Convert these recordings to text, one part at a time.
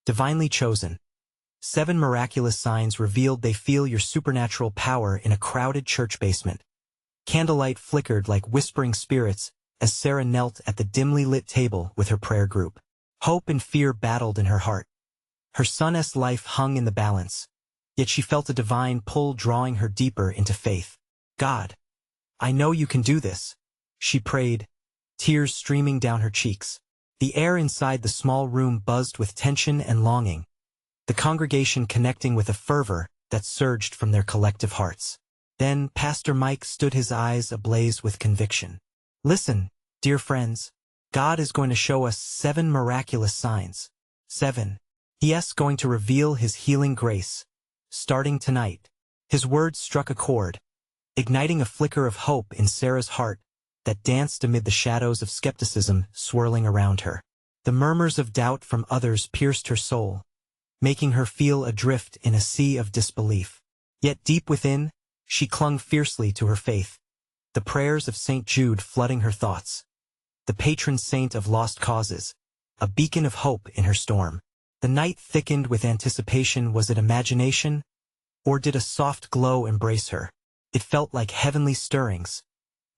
Divinely chosen. 7 miraculous signs revealed they feel your supernatural power in a crowded church basement. Candlelight flickered like whispering spirits as Sarah knelt at the dimly lit table with her prayer group. Hope and fear battled in her heart. Her son's life hung in the balance, yet she felt a divine pull drawing her deeper into faith. God, I know you can do this, she prayed, tears streaming down her cheeks. The air inside the small room buzzed with tension and longing, the congregation connecting with a fervor that surged from their collective hearts. Then Pastor Mike stood, his eyes ablaze with conviction. Listen, dear friends, God is going to show us 7 miraculous signs. 7. He's going to reveal his healing grace, starting tonight. His words struck a chord, igniting a flicker of hope in Sarah's heart that danced amid the shadows of skepticism swirling around her. The murmurs of doubt from others pierced her soul, making her feel adrift in a sea of disbelief. Yet deep within, she clung fiercely to her faith, the prayers of St. Jude flooding her thoughts, the patron saint of lost causes, a beacon of hope in her storm. The night thickened with anticipation. Was it imagination, or did a soft glow embrace her? It felt like heavenly stirrings,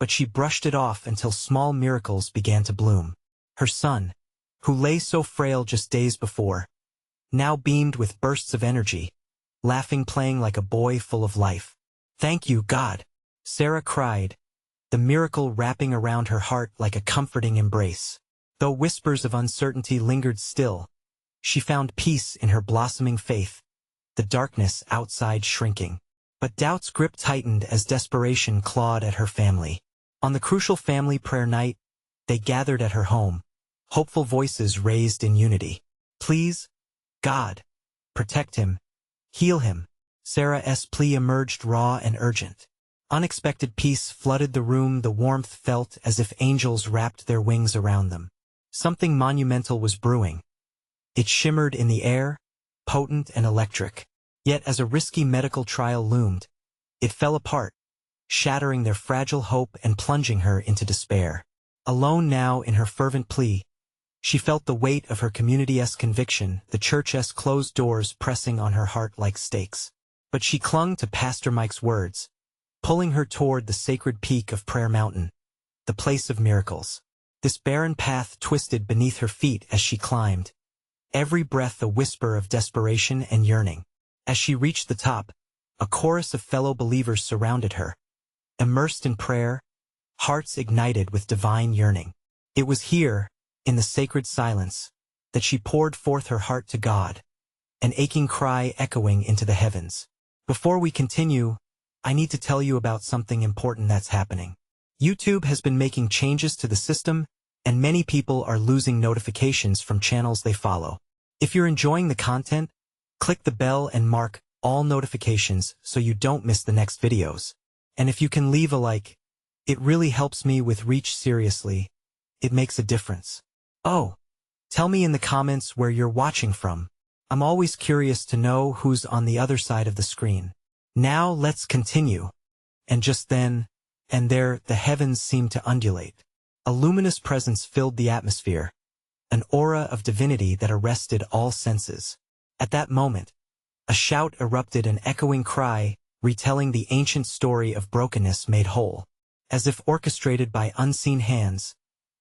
but she brushed it off until small miracles began to bloom. Her son, who lay so frail just days before, now beamed with bursts of energy, laughing, playing like a boy full of life. Thank you, God, Sarah cried, the miracle wrapping around her heart like a comforting embrace. Though whispers of uncertainty lingered still, she found peace in her blossoming faith, the darkness outside shrinking. But doubt's grip tightened as desperation clawed at her family. On the crucial family prayer night, they gathered at her home, hopeful voices raised in unity. Please, God, protect him, heal him. Sarah's plea emerged raw and urgent. Unexpected peace flooded the room, the warmth felt as if angels wrapped their wings around them. Something monumental was brewing. It shimmered in the air, potent and electric. Yet as a risky medical trial loomed, it fell apart, shattering their fragile hope and plunging her into despair. Alone now in her fervent plea, she felt the weight of her community's conviction, the church's closed doors pressing on her heart like stakes. But she clung to Pastor Mike's words, pulling her toward the sacred peak of Prayer Mountain, the place of miracles. This barren path twisted beneath her feet as she climbed, every breath a whisper of desperation and yearning. As she reached the top, a chorus of fellow believers surrounded her, immersed in prayer, hearts ignited with divine yearning. It was here, in the sacred silence, that she poured forth her heart to God, an aching cry echoing into the heavens. Before we continue, I need to tell you about something important that's happening. YouTube has been making changes to the system, and many people are losing notifications from channels they follow. If you're enjoying the content, click the bell and mark all notifications so you don't miss the next videos. And if you can leave a like, it really helps me with reach. Seriously, it makes a difference. Oh, tell me in the comments where you're watching from. I'm always curious to know who's on the other side of the screen. Now let's continue. And just then, and there, the heavens seemed to undulate. A luminous presence filled the atmosphere, an aura of divinity that arrested all senses. At that moment, a shout erupted, an echoing cry, retelling the ancient story of brokenness made whole. As if orchestrated by unseen hands,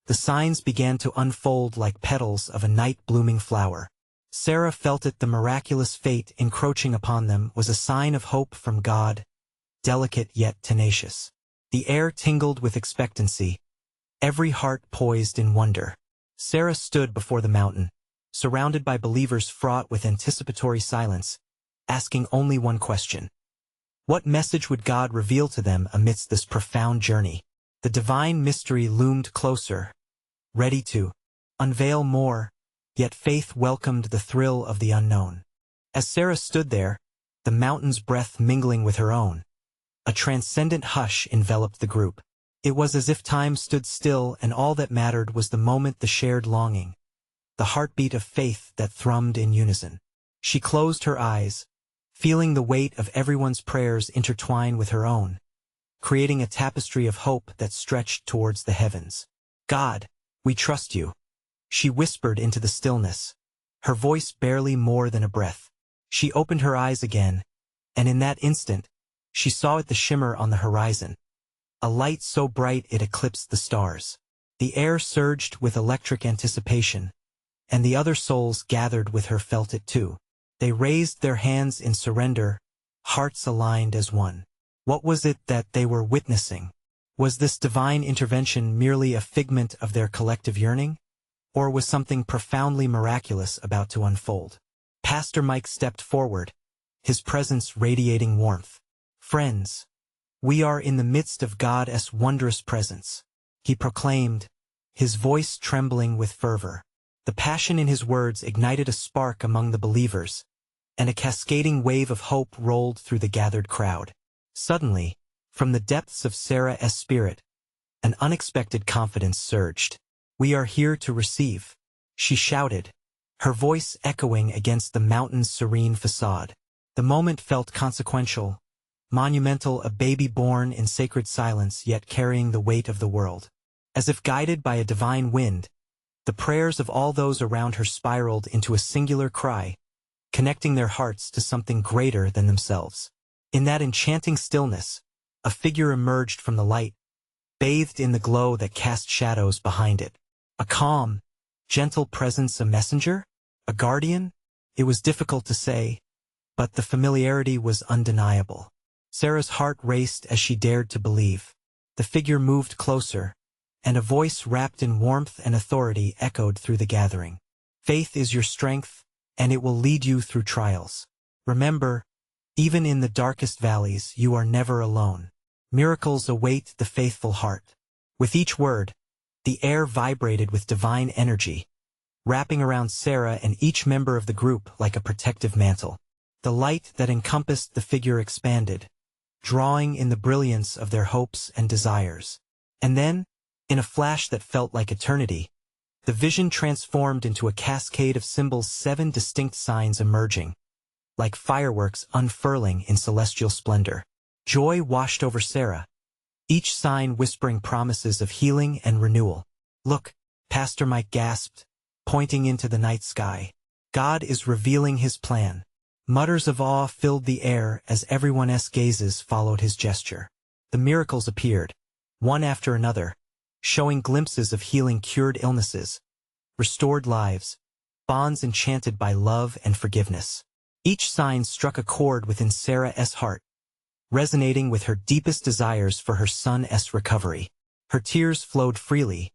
the signs began to unfold like petals of a night-blooming flower. Sarah felt it, the miraculous fate encroaching upon them was a sign of hope from God, delicate yet tenacious. The air tingled with expectancy, every heart poised in wonder. Sarah stood before the mountain, surrounded by believers fraught with anticipatory silence, asking only one question. What message would God reveal to them amidst this profound journey? The divine mystery loomed closer, ready to unveil more, yet faith welcomed the thrill of the unknown. As Sarah stood there, the mountain's breath mingling with her own, a transcendent hush enveloped the group. It was as if time stood still and all that mattered was the moment, the shared longing, the heartbeat of faith that thrummed in unison. She closed her eyes, feeling the weight of everyone's prayers intertwine with her own, creating a tapestry of hope that stretched towards the heavens. God, we trust you, she whispered into the stillness, her voice barely more than a breath. She opened her eyes again, and in that instant, she saw it the shimmer on the horizon. A light so bright it eclipsed the stars. The air surged with electric anticipation, and the other souls gathered with her felt it too. They raised their hands in surrender, hearts aligned as one. What was it that they were witnessing? Was this divine intervention merely a figment of their collective yearning? Or was something profoundly miraculous about to unfold? Pastor Mike stepped forward, his presence radiating warmth. "Friends, we are in the midst of God's wondrous presence," he proclaimed, his voice trembling with fervor. The passion in his words ignited a spark among the believers, and a cascading wave of hope rolled through the gathered crowd. Suddenly, from the depths of Sarah's spirit, an unexpected confidence surged. "We are here to receive," she shouted, her voice echoing against the mountain's serene facade. The moment felt consequential, monumental, a baby born in sacred silence yet carrying the weight of the world. As if guided by a divine wind, the prayers of all those around her spiraled into a singular cry, connecting their hearts to something greater than themselves. In that enchanting stillness, a figure emerged from the light, bathed in the glow that cast shadows behind it. A calm, gentle presence, a messenger? A guardian? It was difficult to say, but the familiarity was undeniable. Sarah's heart raced as she dared to believe. The figure moved closer, and a voice wrapped in warmth and authority echoed through the gathering. "Faith is your strength, and it will lead you through trials. Remember, even in the darkest valleys, you are never alone. Miracles await the faithful heart." With each word, the air vibrated with divine energy, wrapping around Sarah and each member of the group like a protective mantle. The light that encompassed the figure expanded, drawing in the brilliance of their hopes and desires. And then, in a flash that felt like eternity, the vision transformed into a cascade of symbols, 7 distinct signs emerging, like fireworks unfurling in celestial splendor. Joy washed over Sarah, each sign whispering promises of healing and renewal. "Look," Pastor Mike gasped, pointing into the night sky. "God is revealing his plan." Mutters of awe filled the air as everyone's gazes followed his gesture. The miracles appeared, one after another, showing glimpses of healing, cured illnesses, restored lives, bonds enchanted by love and forgiveness. Each sign struck a chord within Sarah's heart, resonating with her deepest desires for her son's recovery. Her tears flowed freely,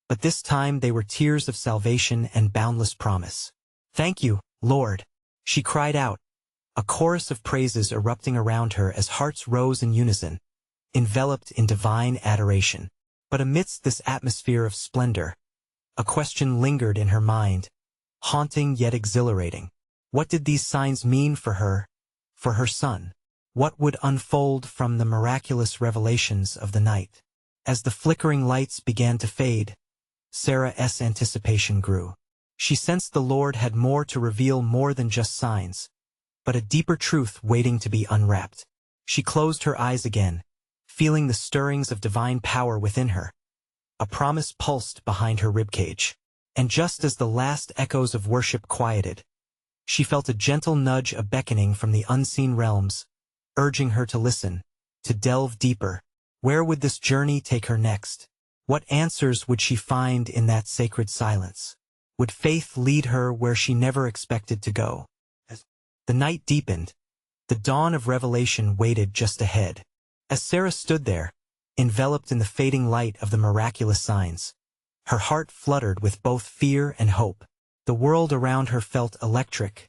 but this time they were tears of salvation and boundless promise. "Thank you, Lord," she cried out, a chorus of praises erupting around her as hearts rose in unison, enveloped in divine adoration. But amidst this atmosphere of splendor, a question lingered in her mind, haunting yet exhilarating. What did these signs mean for her son? What would unfold from the miraculous revelations of the night? As the flickering lights began to fade, Sarah's anticipation grew. She sensed the Lord had more to reveal, more than just signs, but a deeper truth waiting to be unwrapped. She closed her eyes again, feeling the stirrings of divine power within her. A promise pulsed behind her ribcage, and just as the last echoes of worship quieted, she felt a gentle nudge, a beckoning from the unseen realms, urging her to listen, to delve deeper. Where would this journey take her next? What answers would she find in that sacred silence? Would faith lead her where she never expected to go? As the night deepened, the dawn of revelation waited just ahead. As Sarah stood there, enveloped in the fading light of the miraculous signs, her heart fluttered with both fear and hope. The world around her felt electric,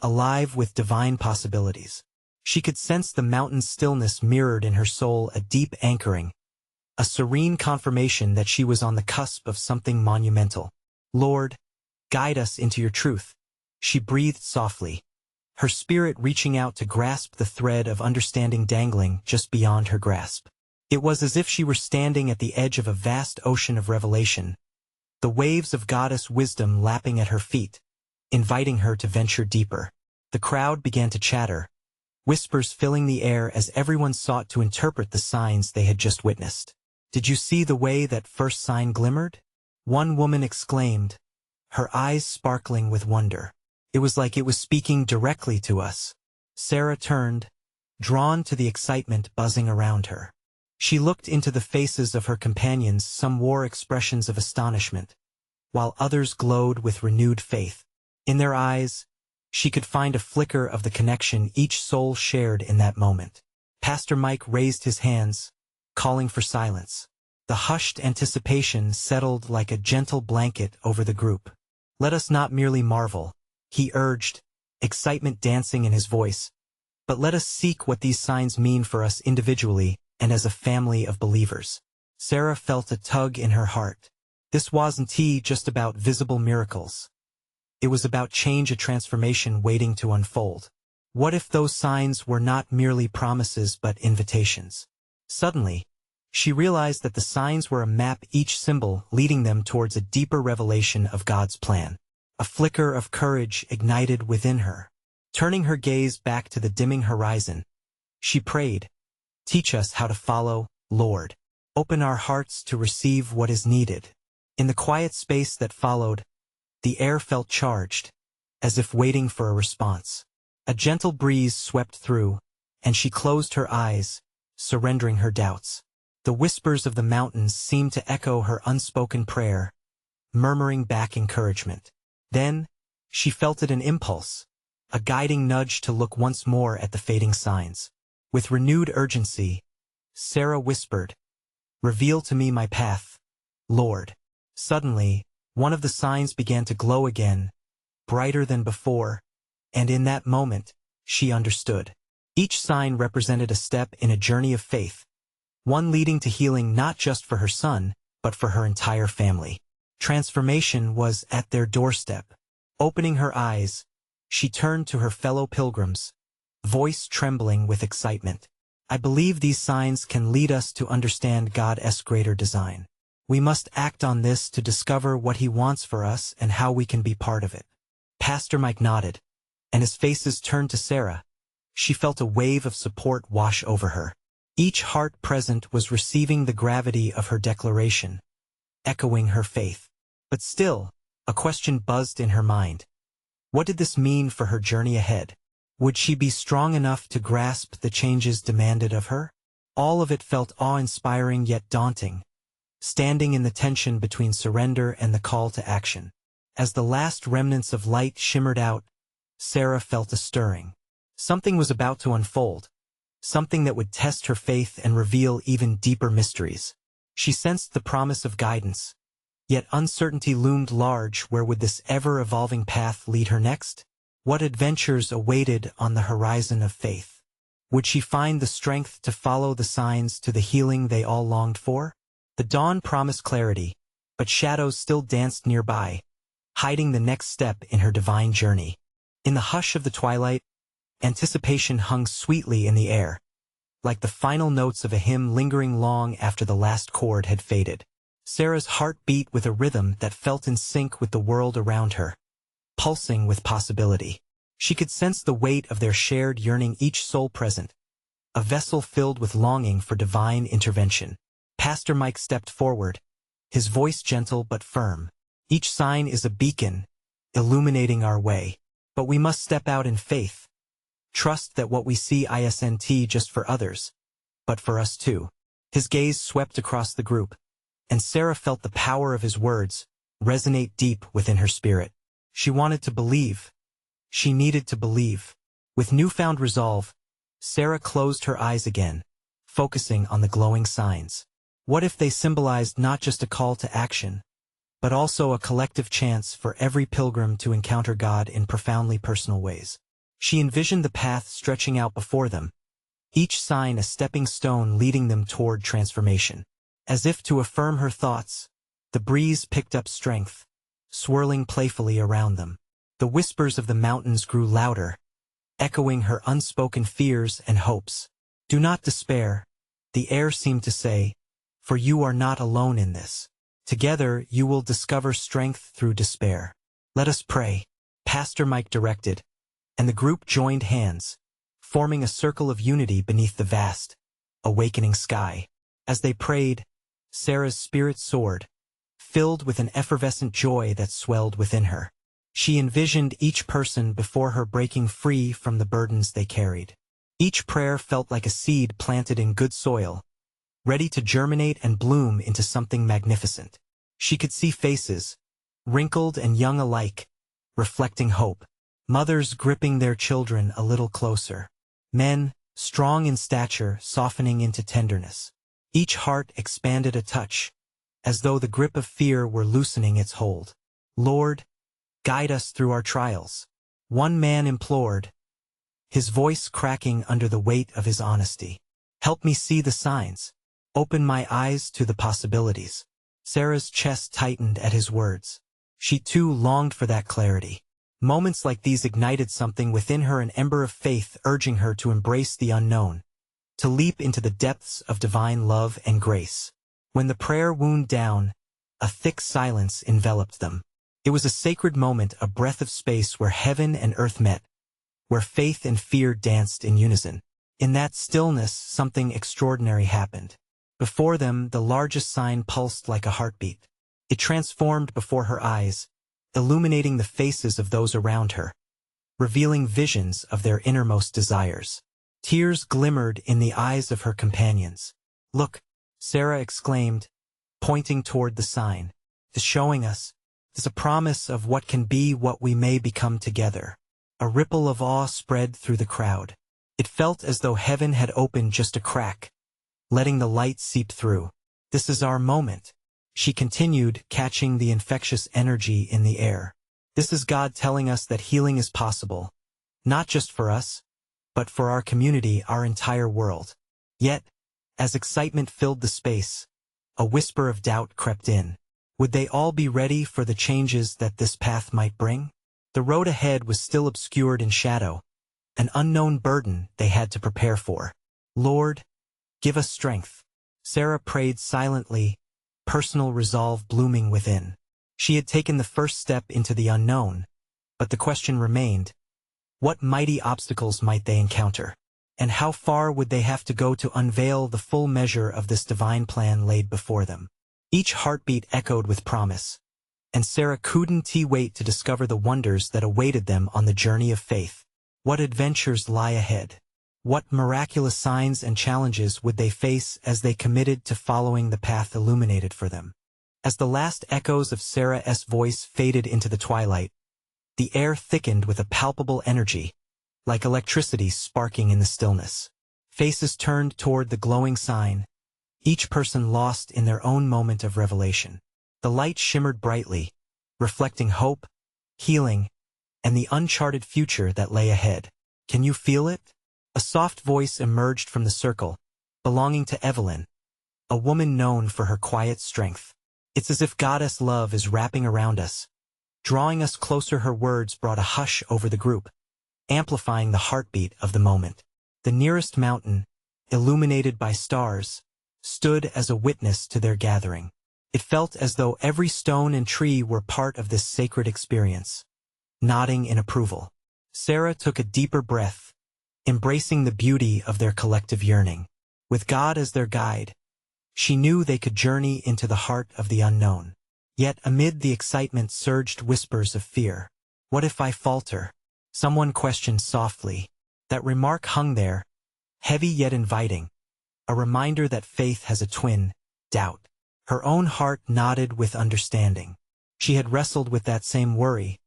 alive with divine possibilities. She could sense the mountain's stillness mirrored in her soul, a deep anchoring, a serene confirmation that she was on the cusp of something monumental. "Lord, guide us into your truth," she breathed softly, her spirit reaching out to grasp the thread of understanding dangling just beyond her grasp. It was as if she were standing at the edge of a vast ocean of revelation, the waves of goddess wisdom lapping at her feet, inviting her to venture deeper. The crowd began to chatter, whispers filling the air as everyone sought to interpret the signs they had just witnessed. "Did you see the way that first sign glimmered?" one woman exclaimed, her eyes sparkling with wonder. It was like it was speaking directly to us. Sarah turned, drawn to the excitement buzzing around her. She looked into the faces of her companions. Some wore expressions of astonishment, while others glowed with renewed faith. In their eyes, she could find a flicker of the connection each soul shared in that moment. Pastor Mike raised his hands, calling for silence. The hushed anticipation settled like a gentle blanket over the group. "Let us not merely marvel," he urged, excitement dancing in his voice, "but let us seek what these signs mean for us individually and as a family of believers." Sarah felt a tug in her heart. This wasn't just about visible miracles. It was about change, a transformation waiting to unfold. What if those signs were not merely promises but invitations? Suddenly, she realized that the signs were a map, each symbol leading them towards a deeper revelation of God's plan. A flicker of courage ignited within her. Turning her gaze back to the dimming horizon, she prayed, "Teach us how to follow, Lord. Open our hearts to receive what is needed." In the quiet space that followed, the air felt charged, as if waiting for a response. A gentle breeze swept through, and she closed her eyes, surrendering her doubts. The whispers of the mountains seemed to echo her unspoken prayer, murmuring back encouragement. Then, she felt it, an impulse, a guiding nudge to look once more at the fading signs. With renewed urgency, Sarah whispered, "Reveal to me my path, Lord." Suddenly, one of the signs began to glow again, brighter than before, and in that moment, she understood. Each sign represented a step in a journey of faith, one leading to healing not just for her son, but for her entire family. Transformation was at their doorstep. Opening her eyes, she turned to her fellow pilgrims, voice trembling with excitement. "I believe these signs can lead us to understand God's greater design. We must act on this to discover what He wants for us and how we can be part of it." Pastor Mike nodded, and his faces turned to Sarah. She felt a wave of support wash over her. Each heart present was receiving the gravity of her declaration, echoing her faith. But still, a question buzzed in her mind. What did this mean for her journey ahead? Would she be strong enough to grasp the changes demanded of her? All of it felt awe-inspiring yet daunting, standing in the tension between surrender and the call to action. As the last remnants of light shimmered out, Sarah felt a stirring. Something was about to unfold, something that would test her faith and reveal even deeper mysteries. She sensed the promise of guidance, yet uncertainty loomed large. Where would this ever-evolving path lead her next? What adventures awaited on the horizon of faith? Would she find the strength to follow the signs to the healing they all longed for? The dawn promised clarity, but shadows still danced nearby, hiding the next step in her divine journey. In the hush of the twilight, anticipation hung sweetly in the air, like the final notes of a hymn lingering long after the last chord had faded. Sarah's heart beat with a rhythm that felt in sync with the world around her, pulsing with possibility. She could sense the weight of their shared yearning, each soul present, a vessel filled with longing for divine intervention. Pastor Mike stepped forward, his voice gentle but firm. "Each sign is a beacon, illuminating our way. But we must step out in faith. Trust that what we see isn't just for others, but for us too." His gaze swept across the group, and Sarah felt the power of his words resonate deep within her spirit. She wanted to believe. She needed to believe. With newfound resolve, Sarah closed her eyes again, focusing on the glowing signs. What if they symbolized not just a call to action, but also a collective chance for every pilgrim to encounter God in profoundly personal ways? She envisioned the path stretching out before them, each sign a stepping stone leading them toward transformation. As if to affirm her thoughts, the breeze picked up strength, swirling playfully around them. The whispers of the mountains grew louder, echoing her unspoken fears and hopes. "Do not despair," the air seemed to say, "for you are not alone in this. Together you will discover strength through despair." "Let us pray," Pastor Mike directed, and the group joined hands, forming a circle of unity beneath the vast, awakening sky. As they prayed, Sarah's spirit soared, filled with an effervescent joy that swelled within her. She envisioned each person before her breaking free from the burdens they carried. Each prayer felt like a seed planted in good soil, ready to germinate and bloom into something magnificent. She could see faces, wrinkled and young alike, reflecting hope. Mothers gripping their children a little closer. Men, strong in stature, softening into tenderness. Each heart expanded a touch, as though the grip of fear were loosening its hold. Lord, guide us through our trials. One man implored, his voice cracking under the weight of his honesty. Help me see the signs. Open my eyes to the possibilities. Sarah's chest tightened at his words. She too longed for that clarity. Moments like these ignited something within her, an ember of faith urging her to embrace the unknown, to leap into the depths of divine love and grace. When the prayer wound down, a thick silence enveloped them. It was a sacred moment, a breath of space where heaven and earth met, where faith and fear danced in unison. In that stillness, something extraordinary happened. Before them, the largest sign pulsed like a heartbeat. It transformed before her eyes, illuminating the faces of those around her, revealing visions of their innermost desires. Tears glimmered in the eyes of her companions. Look, Sarah exclaimed, pointing toward the sign. It's showing us. It's a promise of what can be, what we may become together. A ripple of awe spread through the crowd. It felt as though heaven had opened just a crack, letting the light seep through. This is our moment, she continued, catching the infectious energy in the air. This is God telling us that healing is possible, not just for us, but for our community, our entire world. Yet, as excitement filled the space, a whisper of doubt crept in. Would they all be ready for the changes that this path might bring? The road ahead was still obscured in shadow, an unknown burden they had to prepare for. Lord, give us strength. Sarah prayed silently, personal resolve blooming within. She had taken the first step into the unknown, but the question remained, what mighty obstacles might they encounter? And how far would they have to go to unveil the full measure of this divine plan laid before them? Each heartbeat echoed with promise, and Sarah couldn't wait to discover the wonders that awaited them on the journey of faith. What adventures lie ahead? What miraculous signs and challenges would they face as they committed to following the path illuminated for them? As the last echoes of Sarah's voice faded into the twilight, the air thickened with a palpable energy, like electricity sparking in the stillness. Faces turned toward the glowing sign, each person lost in their own moment of revelation. The light shimmered brightly, reflecting hope, healing, and the uncharted future that lay ahead. Can you feel it? A soft voice emerged from the circle, belonging to Evelyn, a woman known for her quiet strength. It's as if Goddess love is wrapping around us, drawing us closer. Her words brought a hush over the group, amplifying the heartbeat of the moment. The nearest mountain, illuminated by stars, stood as a witness to their gathering. It felt as though every stone and tree were part of this sacred experience, nodding in approval. Sarah took a deeper breath, embracing the beauty of their collective yearning. With God as their guide, she knew they could journey into the heart of the unknown. Yet amid the excitement surged whispers of fear. What if I falter? Someone questioned softly. That remark hung there, heavy yet inviting, a reminder that faith has a twin, doubt. Her own heart nodded with understanding. She had wrestled with that same worry,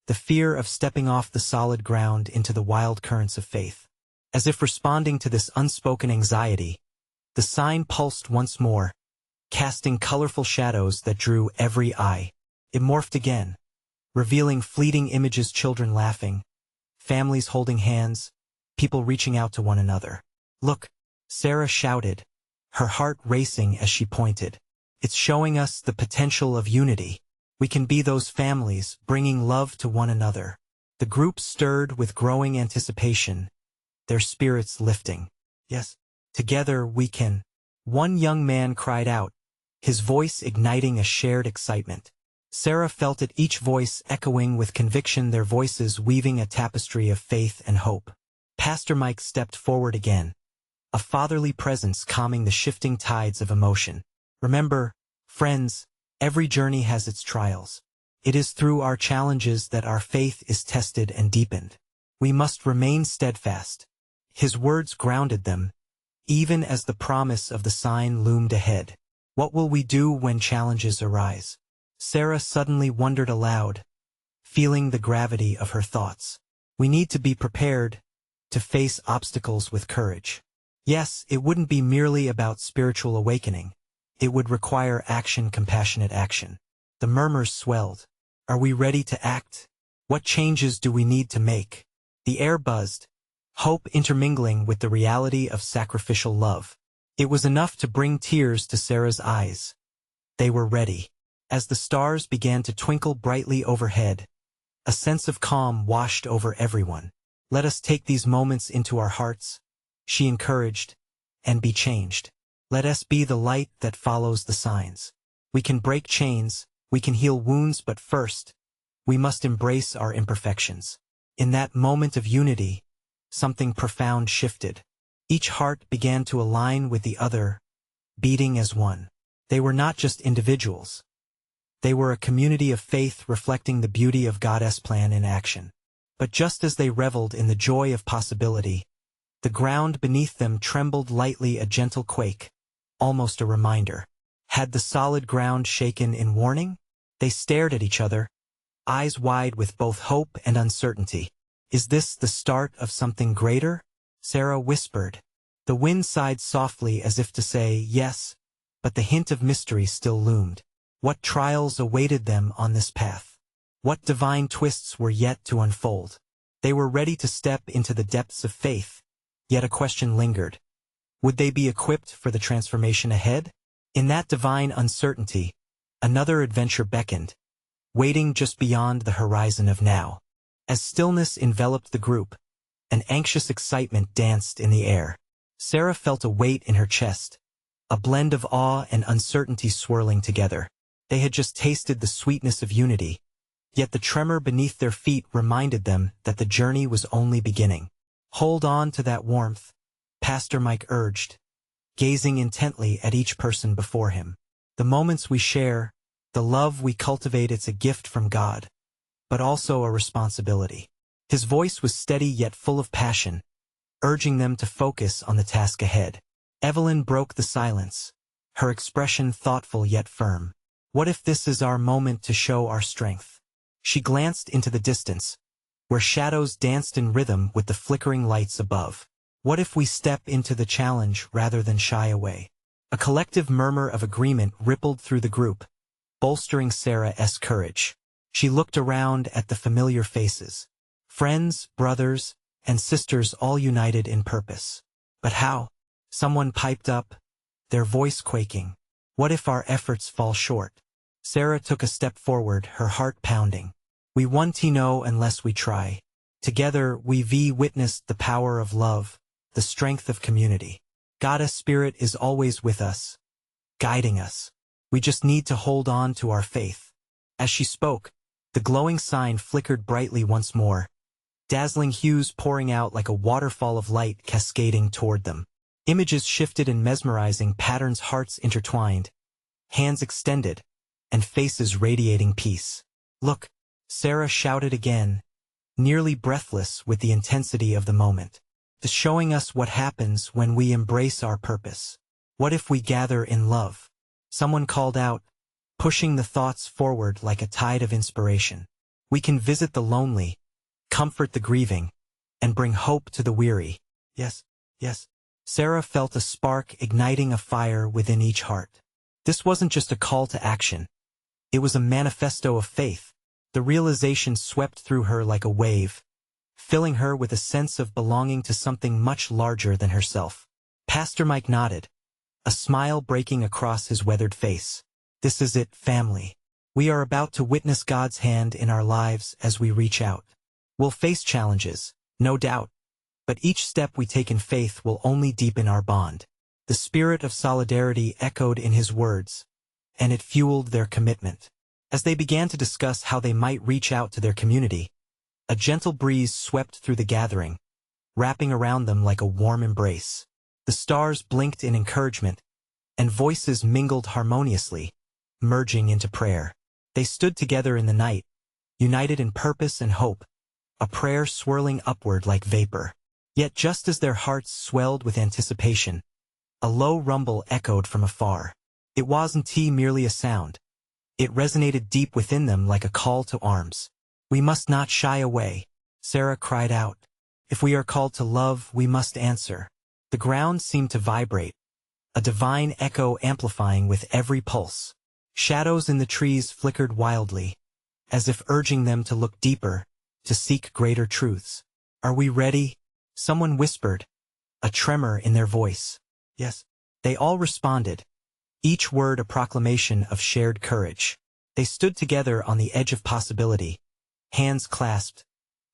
the fear of stepping off the solid ground into the wild currents of faith. As if responding to this unspoken anxiety, the sign pulsed once more, casting colorful shadows that drew every eye. It morphed again, revealing fleeting images: children laughing, families holding hands, people reaching out to one another. Look, Sarah shouted, her heart racing as she pointed. It's showing us the potential of unity. We can be those families, bringing love to one another. The group stirred with growing anticipation, their spirits lifting. Yes, together we can. One young man cried out, his voice igniting a shared excitement. Sarah felt it, each voice echoing with conviction, their voices weaving a tapestry of faith and hope. Pastor Mike stepped forward again, a fatherly presence calming the shifting tides of emotion. Remember, friends, Every journey has its trials. It is through our challenges that our faith is tested and deepened. We must remain steadfast. His words grounded them, even as the promise of the sign loomed ahead. What will we do when challenges arise? Sarah suddenly wondered aloud, feeling the gravity of her thoughts. We need to be prepared to face obstacles with courage. Yes, it wouldn't be merely about spiritual awakening. It would require action, compassionate action. The murmurs swelled. Are we ready to act? What changes do we need to make? The air buzzed, hope intermingling with the reality of sacrificial love. It was enough to bring tears to Sarah's eyes. They were ready. As the stars began to twinkle brightly overhead, a sense of calm washed over everyone. Let us take these moments into our hearts, she encouraged, and be changed. Let us be the light that follows the signs. We can break chains, we can heal wounds, but first, we must embrace our imperfections. In that moment of unity, something profound shifted. Each heart began to align with the other, beating as one. They were not just individuals. They were a community of faith reflecting the beauty of God's plan in action. But just as they reveled in the joy of possibility, the ground beneath them trembled lightly, a gentle quake, almost a reminder. Had the solid ground shaken in warning? They stared at each other, eyes wide with both hope and uncertainty. Is this the start of something greater? Sarah whispered. The wind sighed softly as if to say yes, but the hint of mystery still loomed. What trials awaited them on this path? What divine twists were yet to unfold? They were ready to step into the depths of faith, yet a question lingered. Would they be equipped for the transformation ahead? In that divine uncertainty, another adventure beckoned, waiting just beyond the horizon of now. As stillness enveloped the group, an anxious excitement danced in the air. Sarah felt a weight in her chest, a blend of awe and uncertainty swirling together. They had just tasted the sweetness of unity, yet the tremor beneath their feet reminded them that the journey was only beginning. Hold on to that warmth, Pastor Mike urged, gazing intently at each person before him. The moments we share, the love we cultivate, it's a gift from God, but also a responsibility. His voice was steady yet full of passion, urging them to focus on the task ahead. Evelyn broke the silence, her expression thoughtful yet firm. What if this is our moment to show our strength? She glanced into the distance, where shadows danced in rhythm with the flickering lights above. What if we step into the challenge rather than shy away? A collective murmur of agreement rippled through the group, bolstering Sarah's courage. She looked around at the familiar faces. Friends, brothers, and sisters all united in purpose. But how? Someone piped up, their voice quaking. What if our efforts fall short? Sarah took a step forward, her heart pounding. We won't know unless we try. Together we witnessed the power of love, the strength of community. God's Spirit is always with us, guiding us. We just need to hold on to our faith. As she spoke, the glowing sign flickered brightly once more, dazzling hues pouring out like a waterfall of light cascading toward them. Images shifted in mesmerizing patterns, hearts intertwined, hands extended, and faces radiating peace. Look, Sarah shouted again, nearly breathless with the intensity of the moment. It's showing us what happens when we embrace our purpose. What if we gather in love? Someone called out, pushing the thoughts forward like a tide of inspiration. We can visit the lonely, comfort the grieving, and bring hope to the weary. Yes, yes. Sarah felt a spark igniting a fire within each heart. This wasn't just a call to action. It was a manifesto of faith. The realization swept through her like a wave, filling her with a sense of belonging to something much larger than herself. Pastor Mike nodded, a smile breaking across his weathered face. This is it, family. We are about to witness God's hand in our lives as we reach out. We'll face challenges, no doubt, but each step we take in faith will only deepen our bond. The spirit of solidarity echoed in his words, and it fueled their commitment. As they began to discuss how they might reach out to their community, a gentle breeze swept through the gathering, wrapping around them like a warm embrace. The stars blinked in encouragement, and voices mingled harmoniously, merging into prayer. They stood together in the night, united in purpose and hope, a prayer swirling upward like vapor. Yet just as their hearts swelled with anticipation, a low rumble echoed from afar. It wasn't merely a sound. It resonated deep within them like a call to arms. "We must not shy away," Sarah cried out. "If we are called to love, we must answer." The ground seemed to vibrate, a divine echo amplifying with every pulse. Shadows in the trees flickered wildly, as if urging them to look deeper, to seek greater truths. "Are we ready?" someone whispered, a tremor in their voice. "Yes." They all responded, each word a proclamation of shared courage. They stood together on the edge of possibility, hands clasped,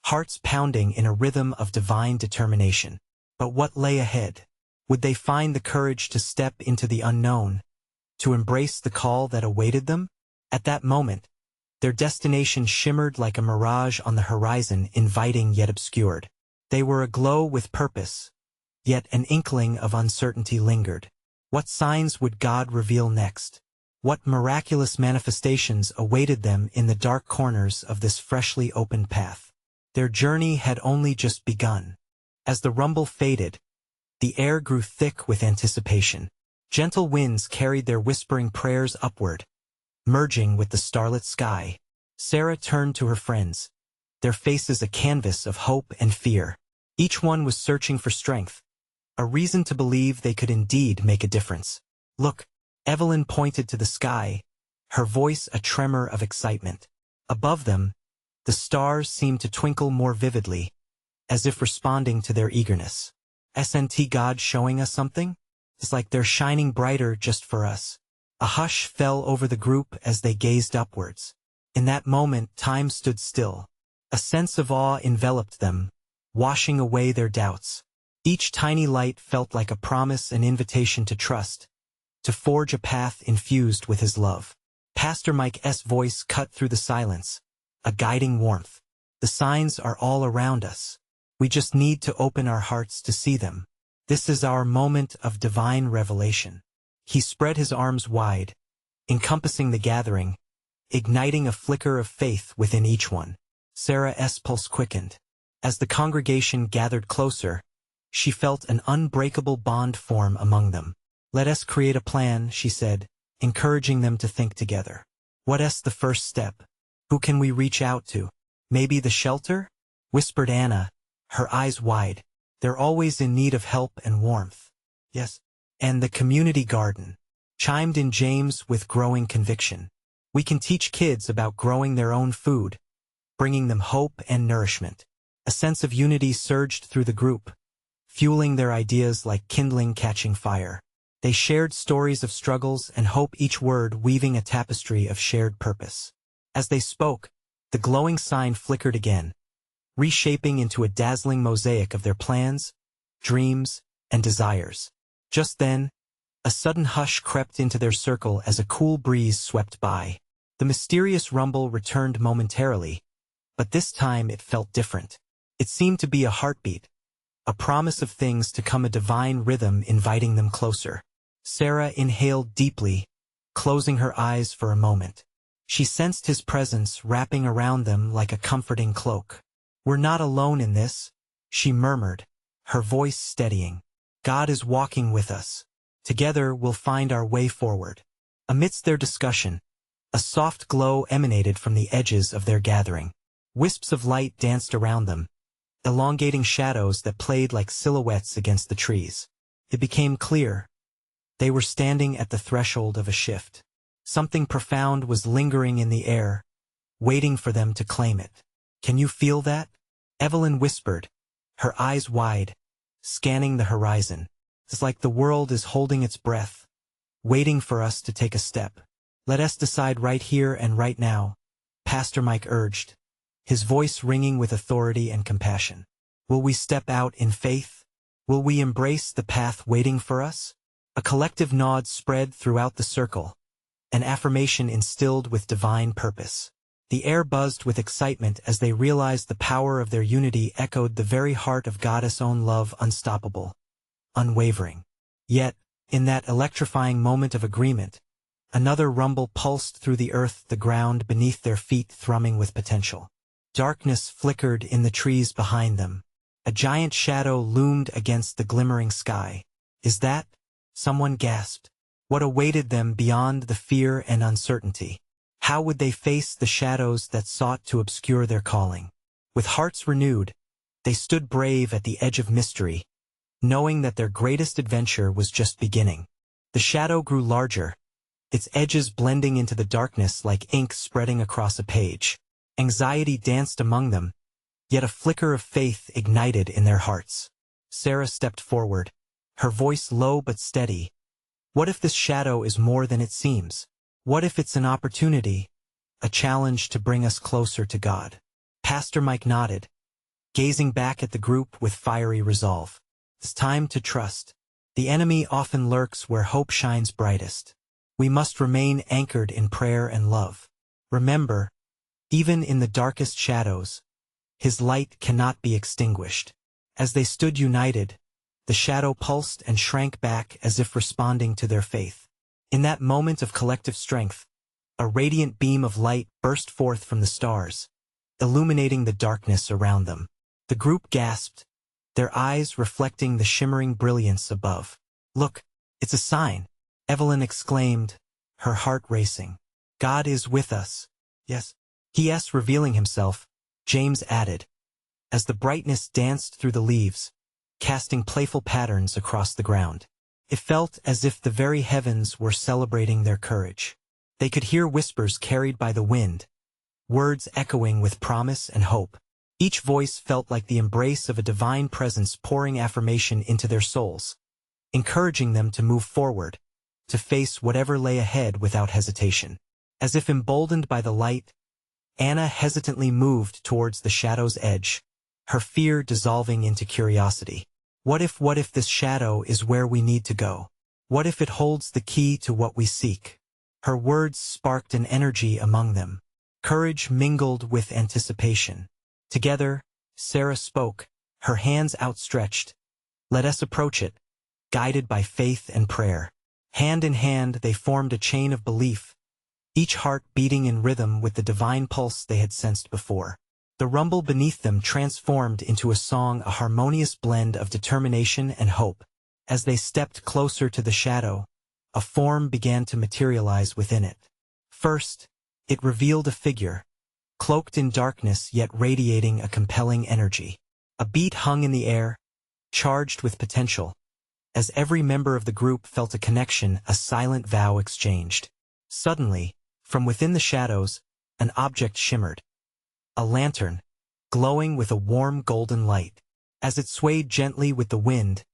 hearts pounding in a rhythm of divine determination. But what lay ahead? Would they find the courage to step into the unknown, to embrace the call that awaited them? At that moment, their destination shimmered like a mirage on the horizon, inviting yet obscured. They were aglow with purpose, yet an inkling of uncertainty lingered. What signs would God reveal next? What miraculous manifestations awaited them in the dark corners of this freshly opened path? Their journey had only just begun. As the rumble faded, the air grew thick with anticipation. Gentle winds carried their whispering prayers upward, merging with the starlit sky. Sarah turned to her friends, their faces a canvas of hope and fear. Each one was searching for strength, a reason to believe they could indeed make a difference. "Look," Evelyn pointed to the sky, her voice a tremor of excitement. Above them, the stars seemed to twinkle more vividly, as if responding to their eagerness. "Isn't God showing us something? It's like they're shining brighter just for us." A hush fell over the group as they gazed upwards. In that moment, time stood still. A sense of awe enveloped them, washing away their doubts. Each tiny light felt like a promise, an invitation to trust, to forge a path infused with his love. Pastor Mike's voice cut through the silence, a guiding warmth. "The signs are all around us. We just need to open our hearts to see them. This is our moment of divine revelation." He spread his arms wide, encompassing the gathering, igniting a flicker of faith within each one. Sarah's pulse quickened. As the congregation gathered closer, she felt an unbreakable bond form among them. "Let us create a plan," she said, encouraging them to think together. "What's the first step? Who can we reach out to?" "Maybe the shelter?" whispered Anna, her eyes wide. "They're always in need of help and warmth." "Yes." "And the community garden," chimed in James with growing conviction. "We can teach kids about growing their own food, bringing them hope and nourishment." A sense of unity surged through the group, fueling their ideas like kindling catching fire. They shared stories of struggles and hope, each word weaving a tapestry of shared purpose. As they spoke, the glowing sign flickered again, reshaping into a dazzling mosaic of their plans, dreams, and desires. Just then, a sudden hush crept into their circle as a cool breeze swept by. The mysterious rumble returned momentarily, but this time it felt different. It seemed to be a heartbeat, a promise of things to come, a divine rhythm inviting them closer. Sarah inhaled deeply, closing her eyes for a moment. She sensed his presence wrapping around them like a comforting cloak. "We're not alone in this," she murmured, her voice steadying. "God is walking with us. Together we'll find our way forward." Amidst their discussion, a soft glow emanated from the edges of their gathering. Wisps of light danced around them, elongating shadows that played like silhouettes against the trees. It became clear. They were standing at the threshold of a shift. Something profound was lingering in the air, waiting for them to claim it. "Can you feel that?" Evelyn whispered, her eyes wide, scanning the horizon. "It's like the world is holding its breath, waiting for us to take a step." "Let us decide right here and right now," Pastor Mike urged, his voice ringing with authority and compassion. "Will we step out in faith? Will we embrace the path waiting for us?" A collective nod spread throughout the circle, an affirmation instilled with divine purpose. The air buzzed with excitement as they realized the power of their unity echoed the very heart of God's own love, unstoppable, unwavering. Yet, in that electrifying moment of agreement, Another rumble pulsed through the earth, the ground beneath their feet thrumming with potential. Darkness flickered in the trees behind them. A giant shadow loomed against the glimmering sky. "Is that?" someone gasped. What awaited them beyond the fear and uncertainty? How would they face the shadows that sought to obscure their calling? With hearts renewed, they stood brave at the edge of mystery, knowing that their greatest adventure was just beginning. The shadow grew larger, its edges blending into the darkness like ink spreading across a page. Anxiety danced among them, yet a flicker of faith ignited in their hearts. Sarah stepped forward, her voice low but steady. "What if this shadow is more than it seems? What if it's an opportunity, a challenge to bring us closer to God?" Pastor Mike nodded, gazing back at the group with fiery resolve. "It's time to trust. The enemy often lurks where hope shines brightest. We must remain anchored in prayer and love. Remember, even in the darkest shadows, his light cannot be extinguished." As they stood united, the shadow pulsed and shrank back as if responding to their faith. In that moment of collective strength, a radiant beam of light burst forth from the stars, illuminating the darkness around them. The group gasped, their eyes reflecting the shimmering brilliance above. "Look, it's a sign," Evelyn exclaimed, her heart racing. "God is with us." "Yes." "He is revealing himself," James added, as the brightness danced through the leaves, casting playful patterns across the ground. It felt as if the very heavens were celebrating their courage. They could hear whispers carried by the wind, words echoing with promise and hope. Each voice felt like the embrace of a divine presence pouring affirmation into their souls, encouraging them to move forward, to face whatever lay ahead without hesitation. As if emboldened by the light, Anna hesitantly moved towards the shadow's edge, her fear dissolving into curiosity. What if this shadow is where we need to go? What if it holds the key to what we seek? Her words sparked an energy among them. Courage mingled with anticipation. Together, Sarah spoke, her hands outstretched. "Let us approach it, guided by faith and prayer." Hand in hand, they formed a chain of belief, each heart beating in rhythm with the divine pulse they had sensed before. The rumble beneath them transformed into a song, a harmonious blend of determination and hope. As they stepped closer to the shadow, a form began to materialize within it. First, it revealed a figure, cloaked in darkness yet radiating a compelling energy. A beat hung in the air, charged with potential, as every member of the group felt a connection, a silent vow exchanged. Suddenly, from within the shadows, an object shimmered. A lantern, glowing with a warm golden light. As it swayed gently with the wind,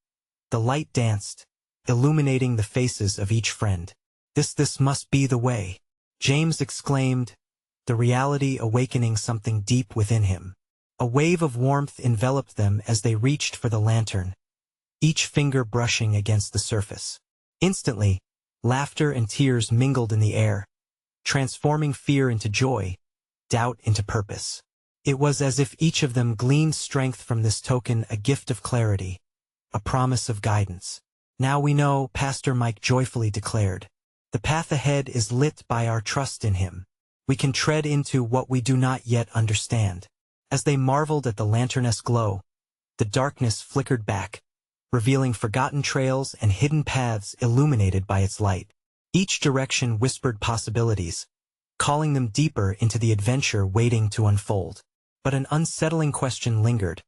the light danced, illuminating the faces of each friend. This must be the way," James exclaimed, the reality awakening something deep within him. A wave of warmth enveloped them as they reached for the lantern, each finger brushing against the surface. Instantly, laughter and tears mingled in the air, transforming fear into joy, doubt into purpose. It was as if each of them gleaned strength from this token, a gift of clarity, a promise of guidance. "Now we know," Pastor Mike joyfully declared. "The path ahead is lit by our trust in him. We can tread into what we do not yet understand." As they marveled at the lantern's glow, the darkness flickered back, revealing forgotten trails and hidden paths illuminated by its light. Each direction whispered possibilities, calling them deeper into the adventure waiting to unfold. But an unsettling question lingered.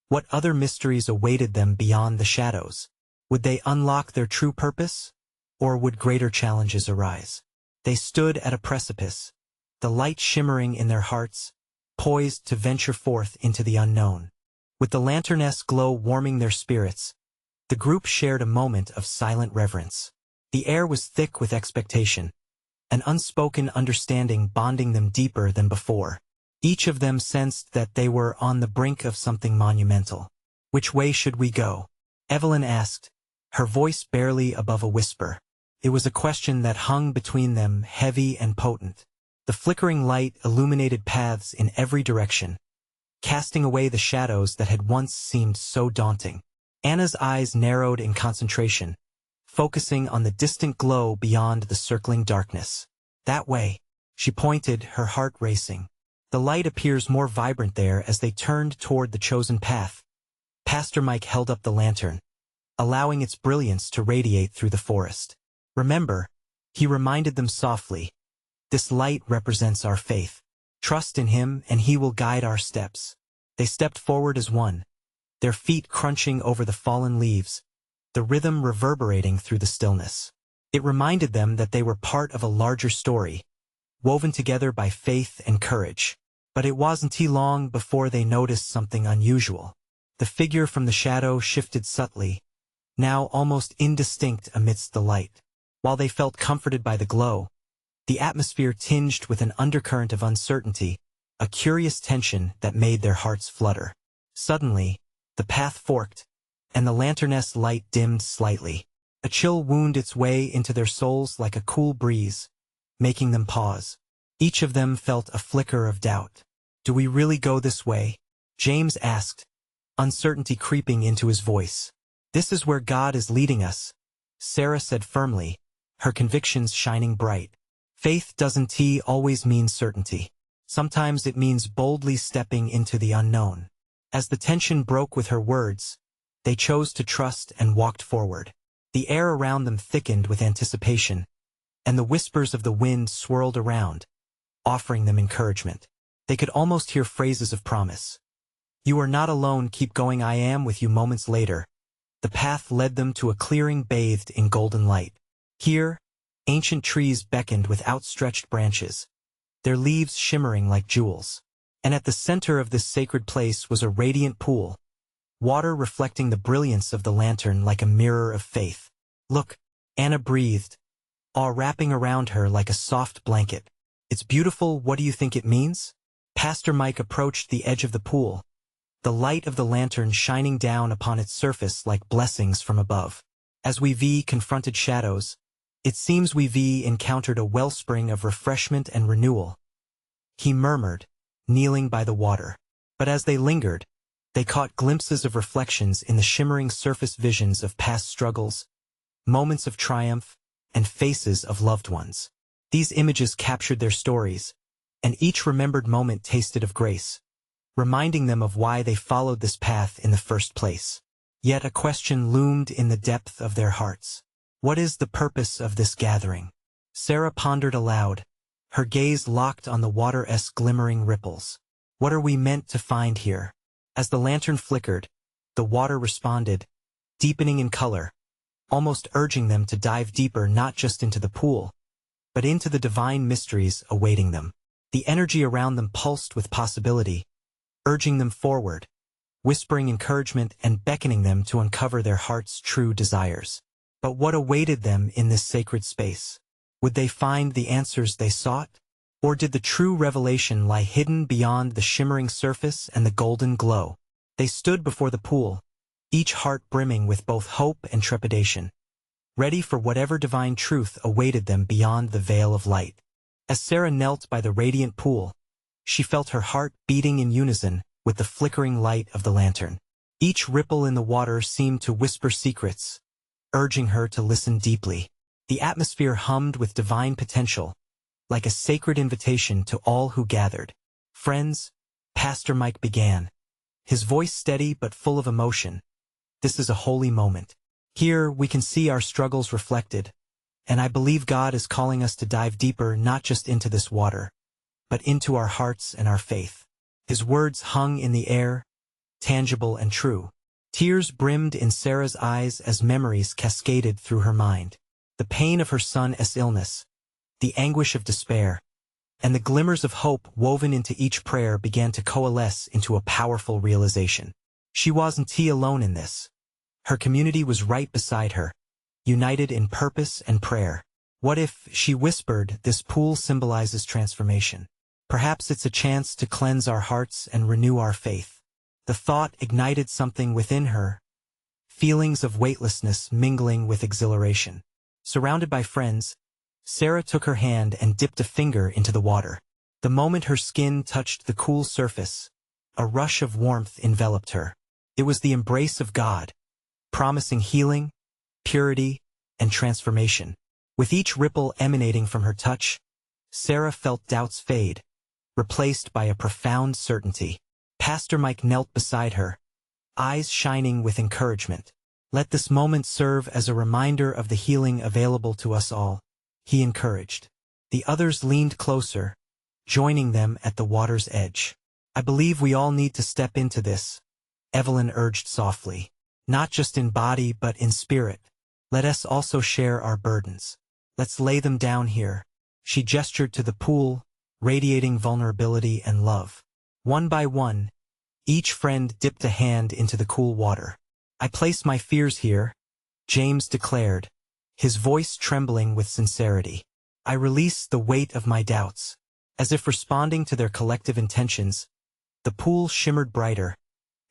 What other mysteries awaited them beyond the shadows? Would they unlock their true purpose? Or would greater challenges arise? They stood at a precipice, the light shimmering in their hearts, poised to venture forth into the unknown. With the lantern's glow warming their spirits, the group shared a moment of silent reverence. The air was thick with expectation, an unspoken understanding bonding them deeper than before. Each of them sensed that they were on the brink of something monumental. "Which way should we go?" Evelyn asked, her voice barely above a whisper. It was a question that hung between them, heavy and potent. The flickering light illuminated paths in every direction, casting away the shadows that had once seemed so daunting. Anna's eyes narrowed in concentration, focusing on the distant glow beyond the circling darkness. That way, she pointed, her heart racing. The light appears more vibrant there as they turned toward the chosen path. Pastor Mike held up the lantern, allowing its brilliance to radiate through the forest. Remember, he reminded them softly, this light represents our faith. Trust in him and he will guide our steps. They stepped forward as one, their feet crunching over the fallen leaves, the rhythm reverberating through the stillness. It reminded them that they were part of a larger story, woven together by faith and courage. But it wasn't too long before they noticed something unusual. The figure from the shadow shifted subtly, now almost indistinct amidst the light. While they felt comforted by the glow, the atmosphere tinged with an undercurrent of uncertainty, a curious tension that made their hearts flutter. Suddenly, the path forked, and the lantern's light dimmed slightly. A chill wound its way into their souls like a cool breeze, making them pause. Each of them felt a flicker of doubt. Do we really go this way? James asked, uncertainty creeping into his voice. This is where God is leading us, Sarah said firmly, her convictions shining bright. Faith doesn't always mean certainty. Sometimes it means boldly stepping into the unknown. As the tension broke with her words, they chose to trust and walked forward. The air around them thickened with anticipation, and the whispers of the wind swirled around, offering them encouragement. They could almost hear phrases of promise. You are not alone, keep going, I am with you. Moments later, the path led them to a clearing bathed in golden light. Here, ancient trees beckoned with outstretched branches, their leaves shimmering like jewels. And at the center of this sacred place was a radiant pool, water reflecting the brilliance of the lantern like a mirror of faith. Look, Anna breathed, awe wrapping around her like a soft blanket. It's beautiful, what do you think it means? Pastor Mike approached the edge of the pool, the light of the lantern shining down upon its surface like blessings from above. As we confronted shadows, it seems we encountered a wellspring of refreshment and renewal, he murmured, kneeling by the water. But as they lingered, they caught glimpses of reflections in the shimmering surface, visions of past struggles, moments of triumph, and faces of loved ones. These images captured their stories, and each remembered moment tasted of grace, reminding them of why they followed this path in the first place. Yet a question loomed in the depth of their hearts. What is the purpose of this gathering? Sarah pondered aloud, her gaze locked on the water's glimmering ripples. What are we meant to find here? As the lantern flickered, the water responded, deepening in color, almost urging them to dive deeper, not just into the pool, but into the divine mysteries awaiting them. The energy around them pulsed with possibility, urging them forward, whispering encouragement and beckoning them to uncover their heart's true desires. But what awaited them in this sacred space? Would they find the answers they sought? Or did the true revelation lie hidden beyond the shimmering surface and the golden glow? They stood before the pool, each heart brimming with both hope and trepidation, ready for whatever divine truth awaited them beyond the veil of light. As Sarah knelt by the radiant pool, she felt her heart beating in unison with the flickering light of the lantern. Each ripple in the water seemed to whisper secrets, urging her to listen deeply. The atmosphere hummed with divine potential, like a sacred invitation to all who gathered. Friends, Pastor Mike began, his voice steady but full of emotion. This is a holy moment. Here we can see our struggles reflected, and I believe God is calling us to dive deeper, not just into this water, but into our hearts and our faith. His words hung in the air, tangible and true. Tears brimmed in Sarah's eyes as memories cascaded through her mind. The pain of her son's illness, the anguish of despair, and the glimmers of hope woven into each prayer began to coalesce into a powerful realization. She wasn't alone in this. Her community was right beside her, united in purpose and prayer. What if, she whispered, this pool symbolizes transformation? Perhaps it's a chance to cleanse our hearts and renew our faith. The thought ignited something within her, feelings of weightlessness mingling with exhilaration. Surrounded by friends, Sarah took her hand and dipped a finger into the water. The moment her skin touched the cool surface, a rush of warmth enveloped her. It was the embrace of God, promising healing, purity, and transformation. With each ripple emanating from her touch, Sarah felt doubts fade, replaced by a profound certainty. Pastor Mike knelt beside her, eyes shining with encouragement. "Let this moment serve as a reminder of the healing available to us all," he encouraged. The others leaned closer, joining them at the water's edge. "I believe we all need to step into this," Evelyn urged softly. "Not just in body but in spirit. Let us also share our burdens. Let's lay them down here." She gestured to the pool, radiating vulnerability and love. One by one, each friend dipped a hand into the cool water. "I place my fears here," James declared, his voice trembling with sincerity. "I release the weight of my doubts." As if responding to their collective intentions, the pool shimmered brighter,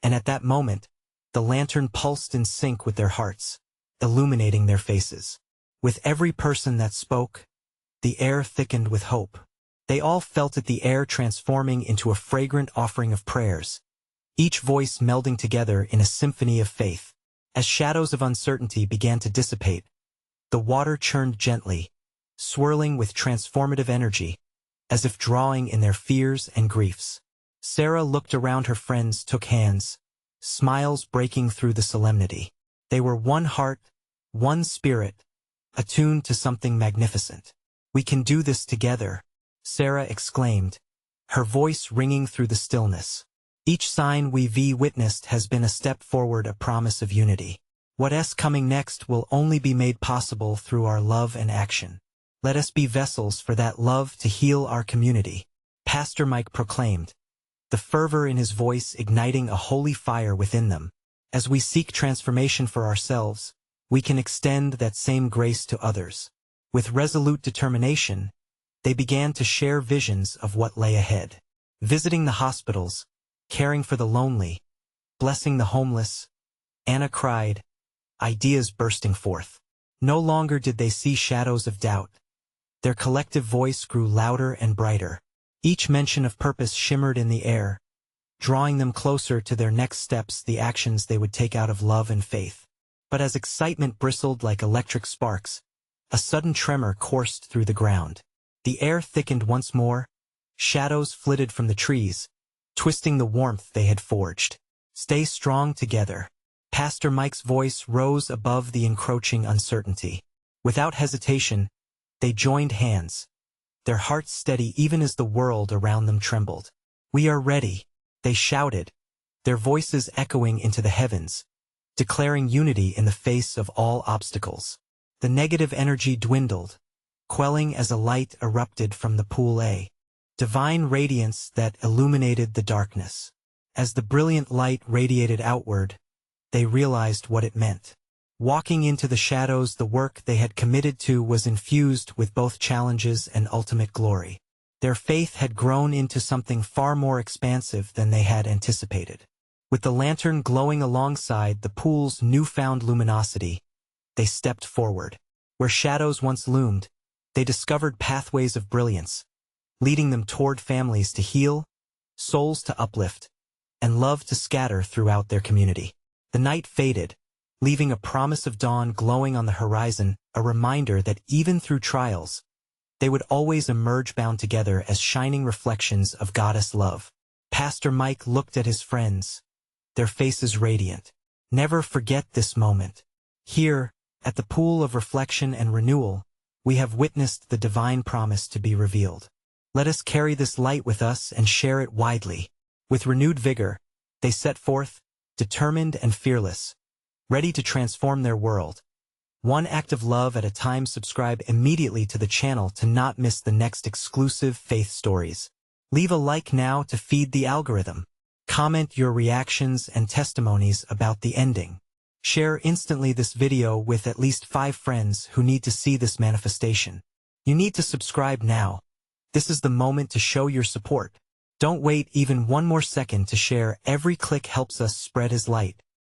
and at that moment, the lantern pulsed in sync with their hearts, illuminating their faces. With every person that spoke, the air thickened with hope. They all felt it, the air transforming into a fragrant offering of prayers, each voice melding together in a symphony of faith. As shadows of uncertainty began to dissipate, the water churned gently, swirling with transformative energy, as if drawing in their fears and griefs. Sarah looked around, her friends took hands, smiles breaking through the solemnity. They were one heart, one spirit, attuned to something magnificent. "We can do this together," Sarah exclaimed, her voice ringing through the stillness. "Each sign we've witnessed has been a step forward, a promise of unity. What's coming next will only be made possible through our love and action. Let us be vessels for that love to heal our community," Pastor Mike proclaimed, the fervor in his voice igniting a holy fire within them. "As we seek transformation for ourselves, we can extend that same grace to others." With resolute determination, they began to share visions of what lay ahead. Visiting the hospitals, caring for the lonely, blessing the homeless, Anna cried, ideas bursting forth. No longer did they see shadows of doubt. Their collective voice grew louder and brighter. Each mention of purpose shimmered in the air, drawing them closer to their next steps, the actions they would take out of love and faith. But as excitement bristled like electric sparks, a sudden tremor coursed through the ground. The air thickened once more, shadows flitted from the trees, twisting the warmth they had forged. "Stay strong together." Pastor Mike's voice rose above the encroaching uncertainty. Without hesitation, they joined hands, their hearts steady even as the world around them trembled. "We are ready," they shouted, their voices echoing into the heavens, declaring unity in the face of all obstacles. The negative energy dwindled, quelling as a light erupted from the pool, a divine radiance that illuminated the darkness. As the brilliant light radiated outward, they realized what it meant. Walking into the shadows, the work they had committed to was infused with both challenges and ultimate glory. Their faith had grown into something far more expansive than they had anticipated. With the lantern glowing alongside the pool's newfound luminosity, they stepped forward. Where shadows once loomed, they discovered pathways of brilliance, leading them toward families to heal, souls to uplift, and love to scatter throughout their community. The night faded, leaving a promise of dawn glowing on the horizon, a reminder that even through trials, they would always emerge bound together as shining reflections of goddess love. Pastor Mike looked at his friends, their faces radiant. "Never forget this moment. Here, at the pool of reflection and renewal, we have witnessed the divine promise to be revealed. Let us carry this light with us and share it widely." With renewed vigor, they set forth, determined and fearless, ready to transform their world. One act of love at a time. Subscribe immediately to the channel to not miss the next exclusive faith stories. Leave a like now to feed the algorithm. Comment your reactions and testimonies about the ending. Share instantly this video with at least 5 friends who need to see this manifestation. You need to subscribe now. This is the moment to show your support. Don't wait even one more second to share. Every click helps us spread His light.